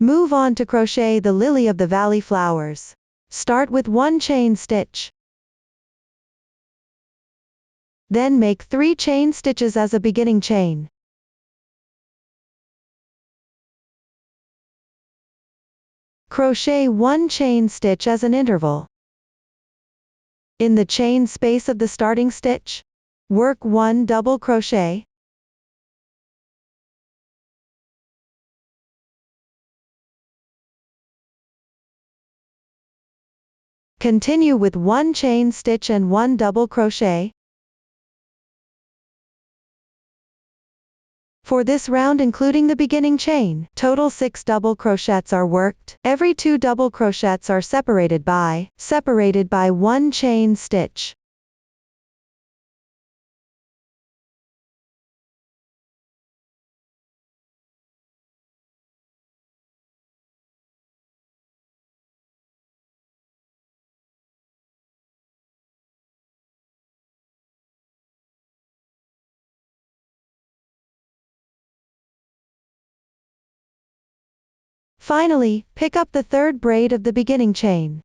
Move on to crochet the lily of the valley flowers. Start with 1 chain stitch. Then make 3 chain stitches as a beginning chain. Crochet 1 chain stitch as an interval. In the chain space of the starting stitch, work 1 double crochet. Continue with 1 chain stitch and 1 double crochet. For this round, including the beginning chain, total 6 double crochets are worked. Every 2 double crochets are separated by 1 chain stitch. Finally, pick up the 3rd braid of the beginning chain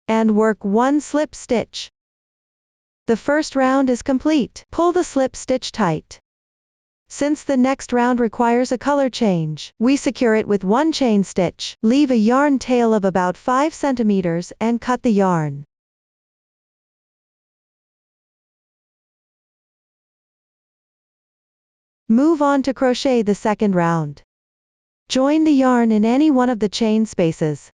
and work 1 slip stitch. The first round is complete. Pull the slip stitch tight. Since the next round requires a color change, we secure it with 1 chain stitch. Leave a yarn tail of about 5 centimeters and cut the yarn. Move on to crochet the second round. Join the yarn in any one of the chain spaces.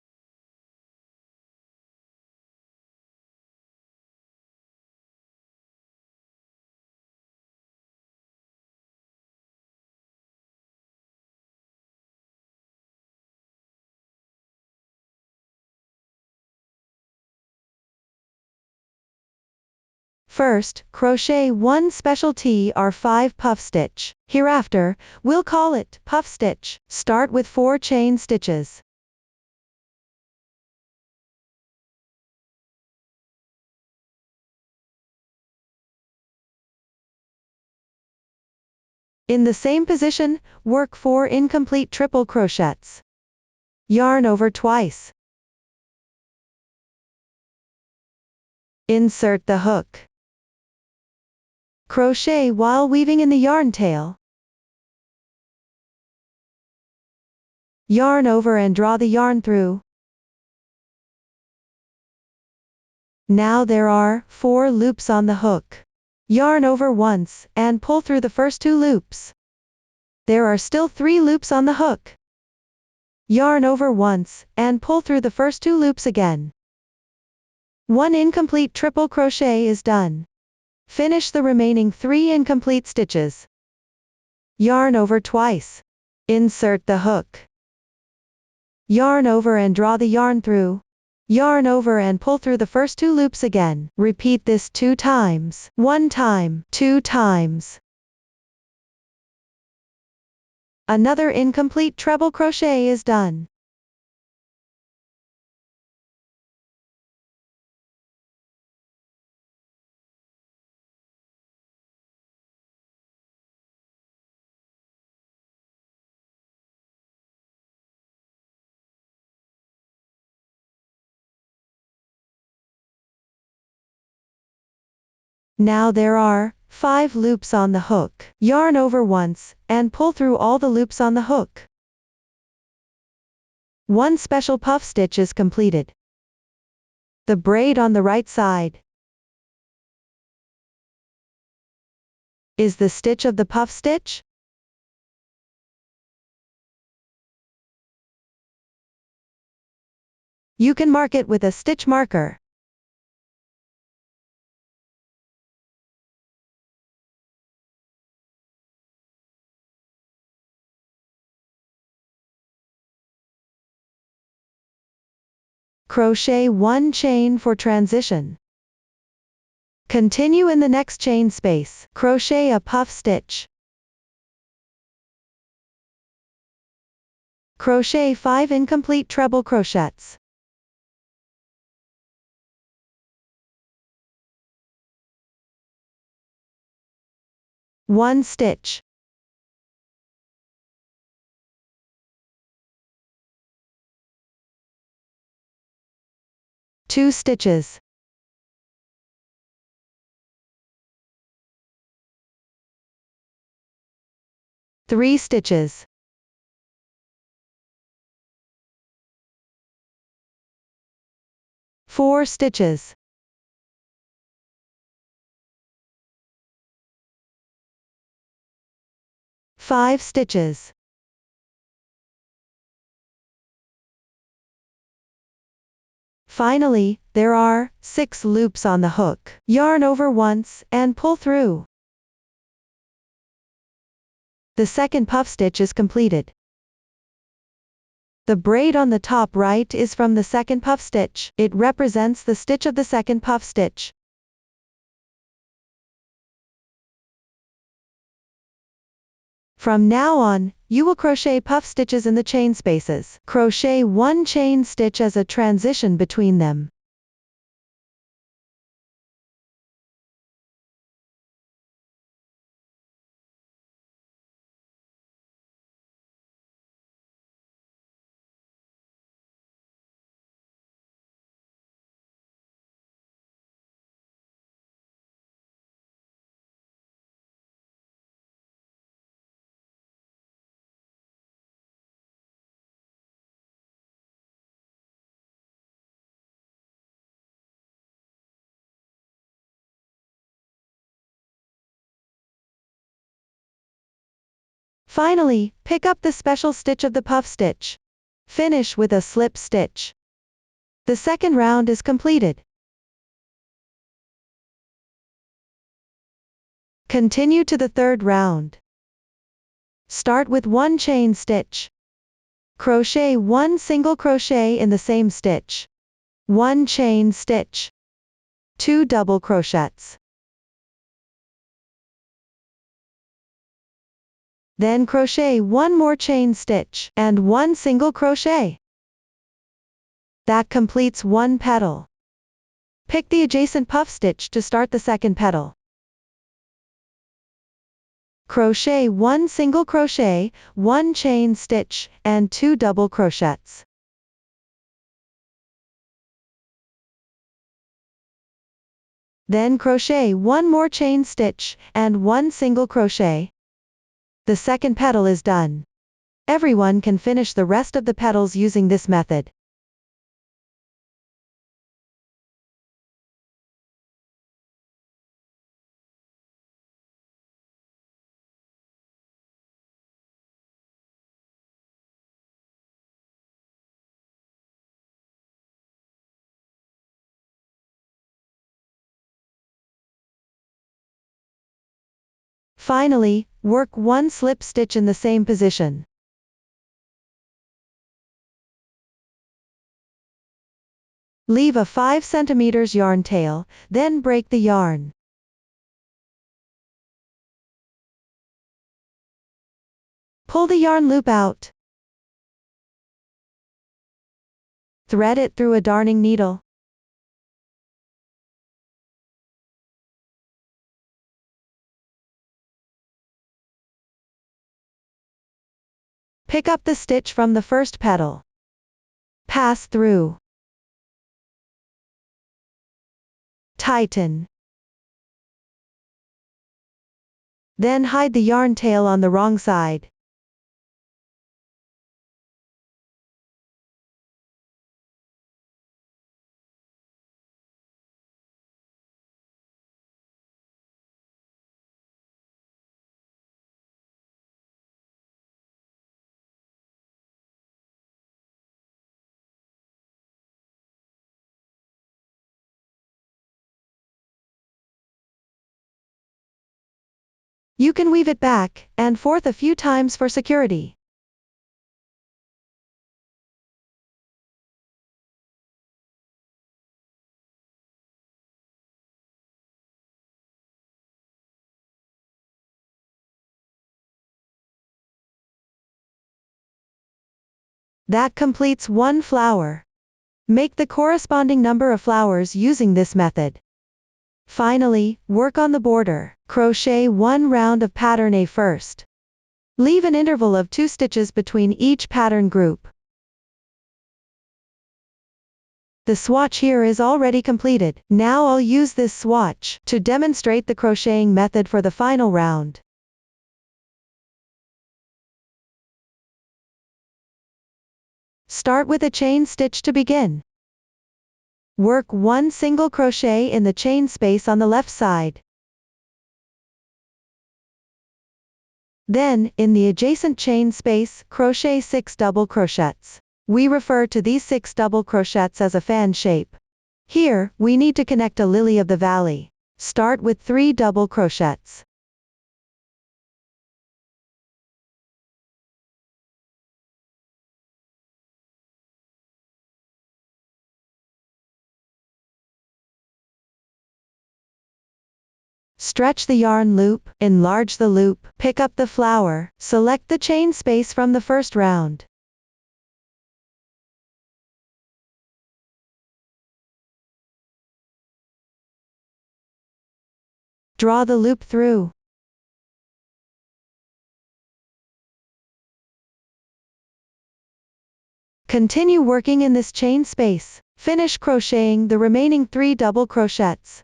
First, crochet 1 specialty or 5 puff stitch. Hereafter, we'll call it puff stitch. Start with 4 chain stitches. In the same position, work 4 incomplete triple crochets. Yarn over twice. Insert the hook. Crochet while weaving in the yarn tail. Yarn over and draw the yarn through. Now there are 4 loops on the hook. Yarn over once, and pull through the first 2 loops. There are still 3 loops on the hook. Yarn over once, and pull through the first 2 loops again. 1 incomplete triple crochet is done. Finish the remaining 3 incomplete stitches. Yarn over twice. Insert the hook. Yarn over and draw the yarn through. Yarn over and pull through the first 2 loops again. Repeat this 2 times. 1 time, 2 times. Another incomplete treble crochet is done. Now there are 5 loops on the hook. Yarn over once, and pull through all the loops on the hook. 1 special puff stitch is completed. The braid on the right side is the stitch of the puff stitch. You can mark it with a stitch marker. Crochet 1 chain for transition. Continue in the next chain space. Crochet a puff stitch. Crochet 5 incomplete treble crochets. One stitch. 2 stitches, 3 stitches, 4 stitches, 5 stitches, finally, there are 6 loops on the hook. Yarn over once, and pull through. The second puff stitch is completed. The braid on the top right is from the second puff stitch. It represents the stitch of the second puff stitch. From now on, you will crochet puff stitches in the chain spaces. Crochet 1 chain stitch as a transition between them. Finally, pick up the special stitch of the puff stitch. Finish with a slip stitch. The second round is completed. Continue to the third round. Start with 1 chain stitch. Crochet 1 single crochet in the same stitch. 1 chain stitch. 2 double crochets. Then crochet 1 more chain stitch, and 1 single crochet. That completes 1 petal. Pick the adjacent puff stitch to start the second petal. Crochet 1 single crochet, 1 chain stitch, and 2 double crochets. Then crochet 1 more chain stitch, and 1 single crochet. The second petal is done. Everyone can finish the rest of the petals using this method. Finally, work 1 slip stitch in the same position. Leave a 5 cm yarn tail, then break the yarn. Pull the yarn loop out. Thread it through a darning needle. Pick up the stitch from the first petal. Pass through. Tighten. Then hide the yarn tail on the wrong side. You can weave it back and forth a few times for security. That completes 1 flower. Make the corresponding number of flowers using this method. Finally, work on the border. Crochet 1 round of pattern A first. Leave an interval of 2 stitches between each pattern group. The swatch here is already completed. Now I'll use this swatch to demonstrate the crocheting method for the final round. Start with a chain stitch to begin. Work one single crochet in the chain space on the left side. Then, in the adjacent chain space, crochet 6 double crochets. We refer to these 6 double crochets as a fan shape. Here, we need to connect a lily of the valley. Start with 3 double crochets. Stretch the yarn loop, enlarge the loop, pick up the flower, select the chain space from the first round. Draw the loop through. Continue working in this chain space. Finish crocheting the remaining 3 double crochets.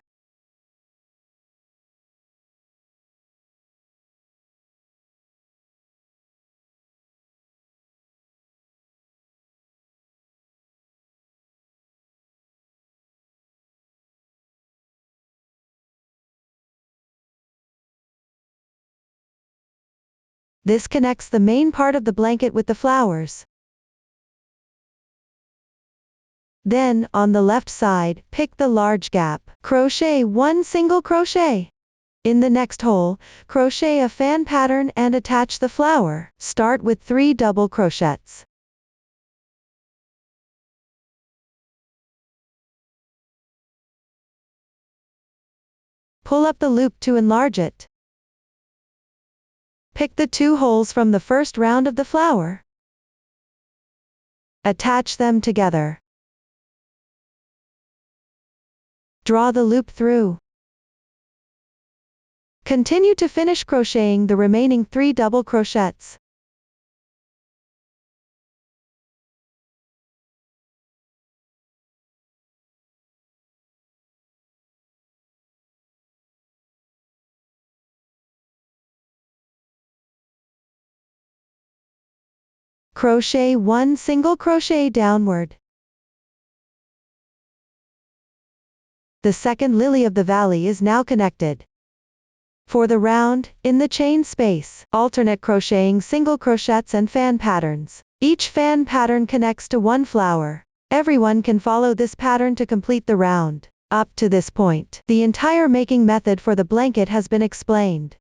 This connects the main part of the blanket with the flowers. Then, on the left side, pick the large gap. Crochet 1 single crochet. In the next hole, crochet a fan pattern and attach the flower. Start with 3 double crochets. Pull up the loop to enlarge it. Pick the 2 holes from the first round of the flower. Attach them together. Draw the loop through. Continue to finish crocheting the remaining 3 double crochets. Crochet 1 single crochet downward. The second lily of the valley is now connected. For the round, in the chain space, alternate crocheting single crochets and fan patterns. Each fan pattern connects to 1 flower. Everyone can follow this pattern to complete the round. Up to this point, the entire making method for the blanket has been explained.